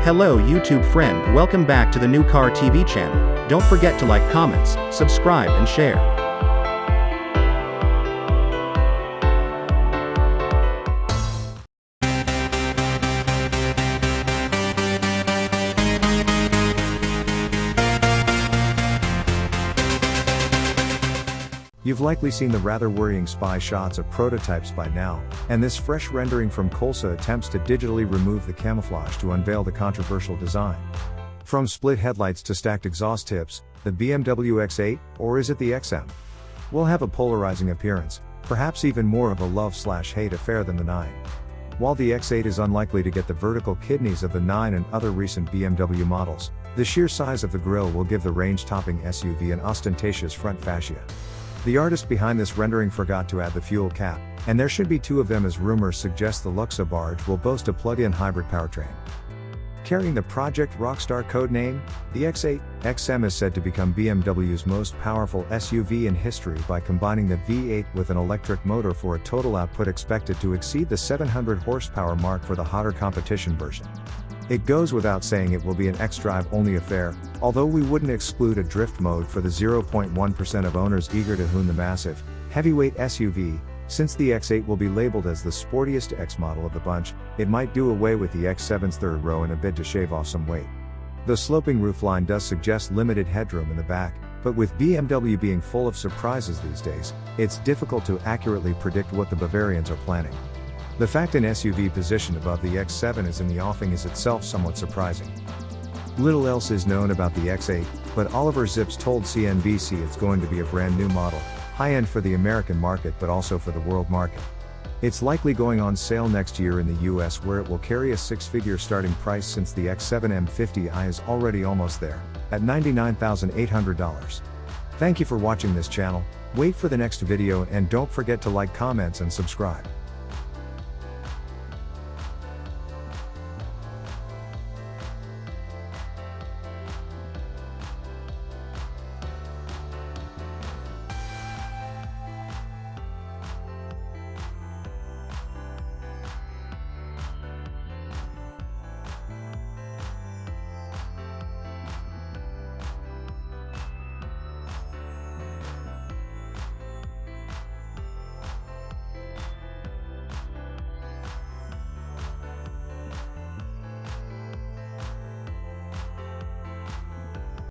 Hello YouTube friend, welcome back to the New Car TV channel. Don't forget to like, comments, subscribe and share. You've likely seen the rather worrying spy shots of prototypes by now, and this fresh rendering from Colsa attempts to digitally remove the camouflage to unveil the controversial design. From split headlights to stacked exhaust tips, the BMW X8, or is it the XM? Will have a polarizing appearance, perhaps even more of a love/hate affair than the 9. While the X8 is unlikely to get the vertical kidneys of the 9 and other recent BMW models, the sheer size of the grille will give the range-topping SUV an ostentatious front fascia. The artist behind this rendering forgot to add the fuel cap, and there should be 2 of them as rumors suggest the Luxa barge will boast a plug-in hybrid powertrain. Carrying the Project Rockstar codename, the X8 XM is said to become BMW's most powerful SUV in history by combining the V8 with an electric motor for a total output expected to exceed the 700 horsepower mark for the hotter competition version. It goes without saying it will be an X-Drive only affair, although we wouldn't exclude a drift mode for the 0.1% of owners eager to hoon the massive, heavyweight SUV. Since the X8 will be labeled as the sportiest X model of the bunch, it might do away with the X7's third row in a bid to shave off some weight. The sloping roofline does suggest limited headroom in the back, but with BMW being full of surprises these days, it's difficult to accurately predict what the Bavarians are planning. The fact an SUV positioned above the X7 is in the offing is itself somewhat surprising. Little else is known about the X8, but Oliver Zips told CNBC it's going to be a brand new model, high-end for the American market but also for the world market. It's likely going on sale next year in the US, where it will carry a 6-figure starting price, since the X7 M50i is already almost there, at $99,800. Thank you for watching this channel. Wait for the next video and don't forget to like, comments and subscribe.